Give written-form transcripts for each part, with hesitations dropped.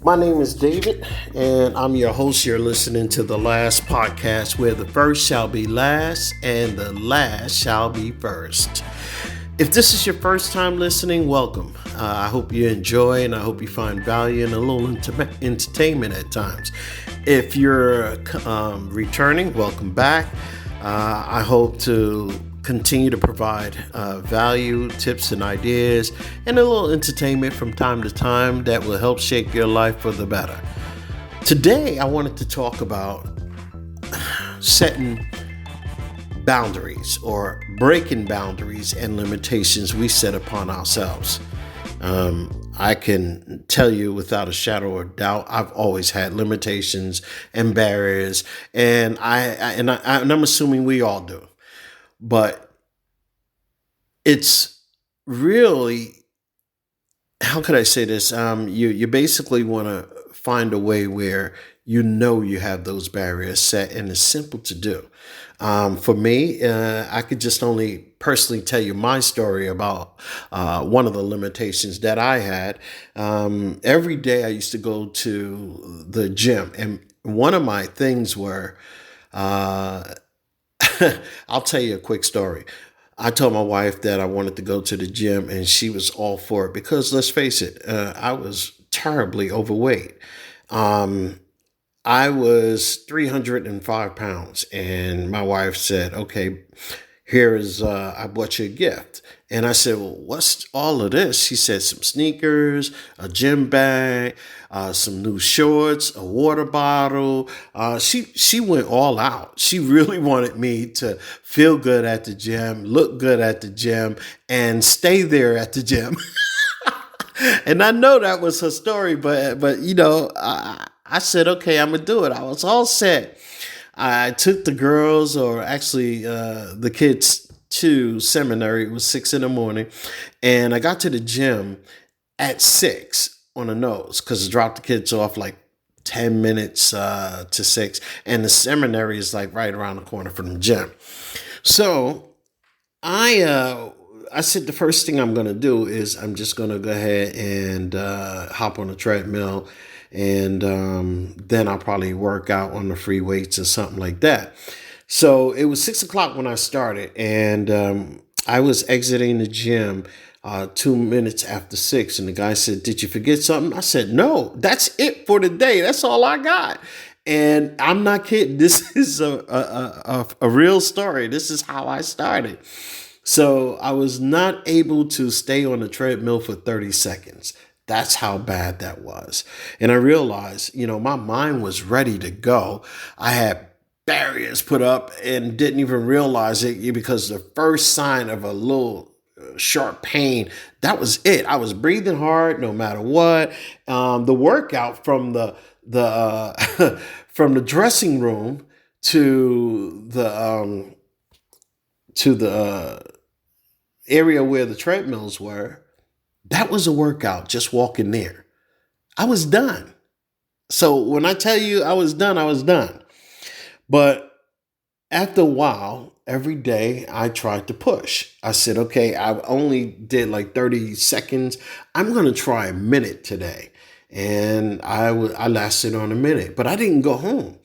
My name is David, and I'm your host. You're listening to the last podcast where the first shall be last and the last shall be first. If this is your first time listening, welcome. I hope you enjoy and I hope you find value and a little entertainment at times. If you're returning, welcome back. I hope to continue to provide value, tips, and ideas, and a little entertainment from time to time that will help shape your life for the better. Today, I wanted to talk about setting boundaries or breaking boundaries and limitations we set upon ourselves. I can tell you without a shadow of doubt, I've always had limitations and barriers, and I'm assuming we all do. But it's really, how could I say this? You basically want to find a way where you know you have those barriers set, and it's simple to do. For me, I could just only personally tell you my story about one of the limitations that I had. Every day I used to go to the gym, and one of my things were, I'll tell you a quick story. I told my wife that I wanted to go to the gym, and she was all for it because let's face it, I was terribly overweight. Um, I was 305 pounds, and my wife said, "Okay, here is I bought you a gift." And I said, "Well, what's all of this?" She said, "Some sneakers, a gym bag, some new shorts, a water bottle." She went all out. She really wanted me to feel good at the gym, look good at the gym, and stay there at the gym. And I know that was her story, but I said, "Okay, I'm gonna do it." I was all set. I took the girls, or actually the kids, to seminary. It was 6 in the morning, and I got to the gym at 6 on the nose because I dropped the kids off like 10 minutes to 6, and the seminary is like right around the corner from the gym. So I I said the first thing I'm gonna do is I'm just gonna go ahead and hop on the treadmill, and then I'll probably work out on the free weights or something like that. So it was 6 o'clock when I started, and I was exiting the gym 2 minutes after 6, and the guy said, "Did you forget something?" I said, "No, that's it for the day. That's all I got." And I'm not kidding. This is a real story. This is how I started. So I was not able to stay on the treadmill for 30 seconds. That's how bad that was. And I realized, my mind was ready to go. I had barriers put up and didn't even realize it because the first sign of a little sharp pain, that was it. I was breathing hard no matter what. The workout from the from the dressing room to the area where the treadmills were, that was a workout just walking there. I was done. So when I tell you I was done, I was done. But after a while, every day I tried to push. I said, "Okay, I only did like 30 seconds. I'm going to try a minute today." And I lasted on a minute, but I didn't go home.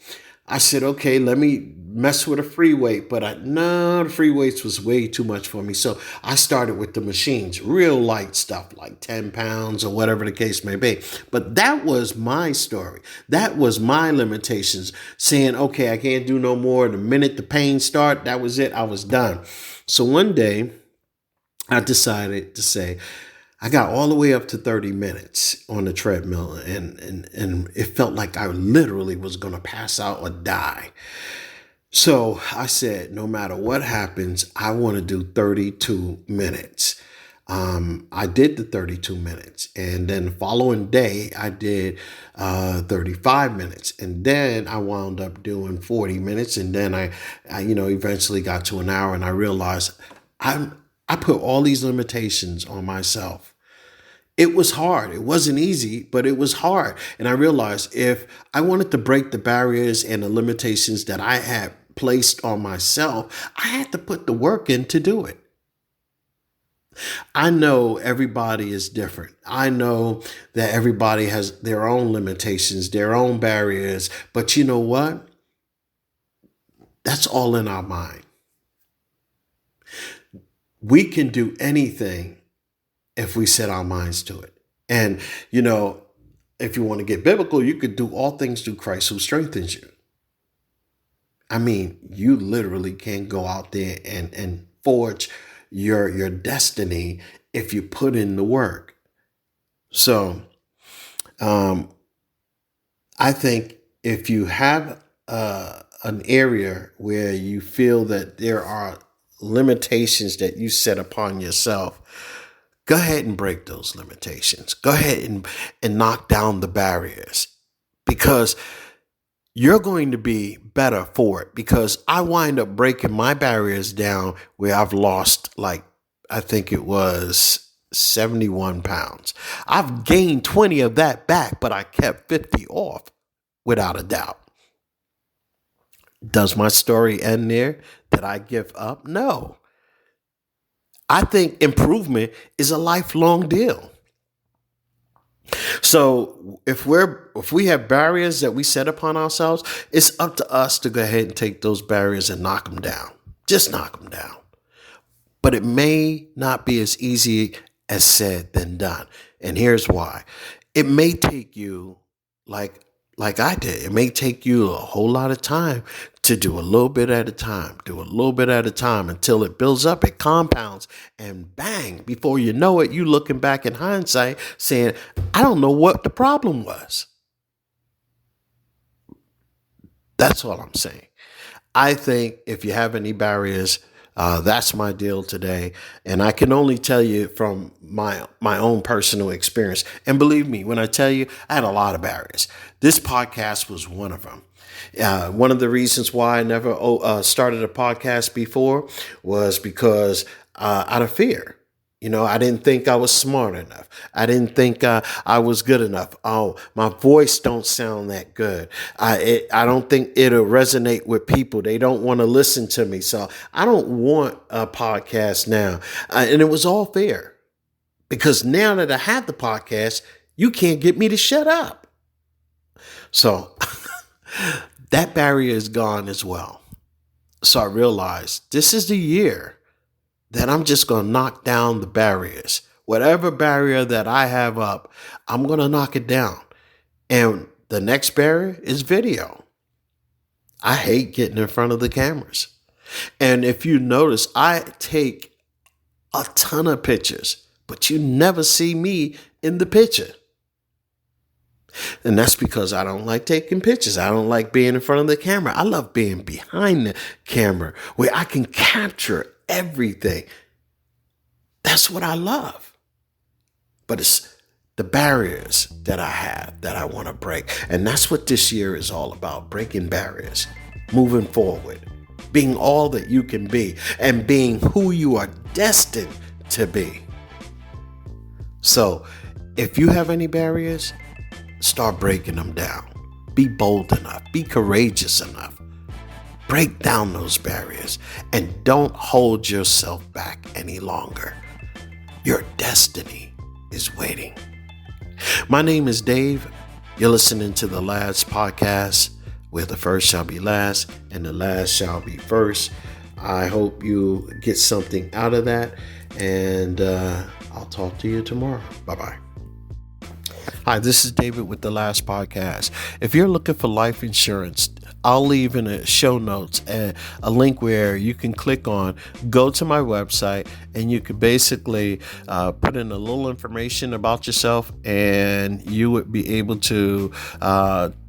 I said, "Okay, let me mess with a free weight," but no, the free weights was way too much for me. So I started with the machines, real light stuff like 10 pounds or whatever the case may be. But that was my story. That was my limitations, saying, "Okay, I can't do no more." The minute the pain started, that was it. I was done. So one day I decided to say, I got all the way up to 30 minutes on the treadmill, and it felt like I literally was going to pass out or die. So I said, no matter what happens, I want to do 32 minutes. I did the 32 minutes, and then the following day I did 35 minutes, and then I wound up doing 40 minutes, and then I eventually got to an hour, and I realized I put all these limitations on myself. It was hard. It wasn't easy, but it was hard. And I realized if I wanted to break the barriers and the limitations that I had placed on myself, I had to put the work in to do it. I know everybody is different. I know that everybody has their own limitations, their own barriers. But you know what? That's all in our mind. We can do anything if we set our minds to it. And, you know, if you want to get biblical, you could do all things through Christ who strengthens you. I mean, you literally can go out there and forge your destiny if you put in the work. So I think if you have an area where you feel that there are limitations that you set upon yourself, go ahead and break those limitations. Go ahead and knock down the barriers, because you're going to be better for it. Because I wind up breaking my barriers down where I've lost, like, I think it was 71 pounds. I've gained 20 of that back, but I kept 50 off without a doubt. Does my story end there? Did I give up? No. I think improvement is a lifelong deal. So if we have barriers that we set upon ourselves, it's up to us to go ahead and take those barriers and knock them down. Just knock them down. But it may not be as easy as said than done. And here's why. It may take you, like I did, it may take you a whole lot of time to do a little bit at a time, until it builds up, it compounds, and bang, before you know it, you looking back in hindsight saying, I don't know what the problem was. That's all I'm saying. I think if you have any barriers, that's my deal today. And I can only tell you from my own personal experience. And believe me, when I tell you, I had a lot of barriers. This podcast was one of them. One of the reasons why I never started a podcast before was because out of fear. You know, I didn't think I was smart enough. I didn't think I was good enough. Oh, my voice don't sound that good. I don't think it'll resonate with people. They don't want to listen to me. So I don't want a podcast now. And it was all fair, because now that I have the podcast, you can't get me to shut up. So that barrier is gone as well. So I realized this is the year that I'm just going to knock down the barriers. Whatever barrier that I have up, I'm going to knock it down. And the next barrier is video. I hate getting in front of the cameras. And if you notice, I take a ton of pictures, but you never see me in the picture. And that's because I don't like taking pictures. I don't like being in front of the camera. I love being behind the camera where I can capture everything. That's what I love. But it's the barriers that I have that I want to break. And that's what this year is all about: breaking barriers, moving forward, being all that you can be, and being who you are destined to be. So if you have any barriers, start breaking them down. Be bold enough. Be courageous enough. Break down those barriers and don't hold yourself back any longer. Your destiny is waiting. My name is Dave. You're listening to the Last Podcast, where the first shall be last and the last shall be first. I hope you get something out of that, and I'll talk to you tomorrow. Bye-bye. Hi, this is David with the Last Podcast. If you're looking for life insurance, I'll leave in the show notes a link where you can click on, go to my website, and you can basically put in a little information about yourself, and you would be able to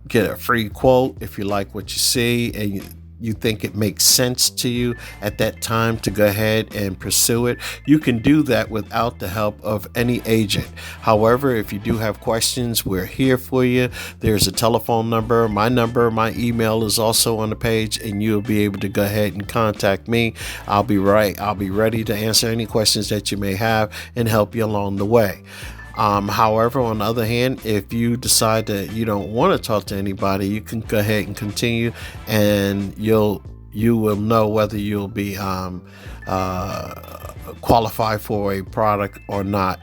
get a free quote if you like what you see and you think it makes sense to you at that time to go ahead and pursue it. You can do that without the help of any agent. However, if you do have questions, we're here for you. There's a telephone number, my email is also on the page, and you'll be able to go ahead and contact me. I'll be ready to answer any questions that you may have and help you along the way. However, on the other hand, if you decide that you don't want to talk to anybody, you can go ahead and continue, and you will know whether you'll be qualify for a product or not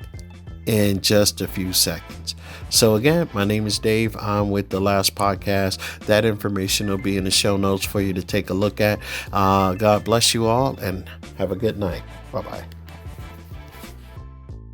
in just a few seconds. So again, my name is Dave. I'm with The Last Podcast. That information will be in the show notes for you to take a look at. God bless you all and have a good night. Bye-bye.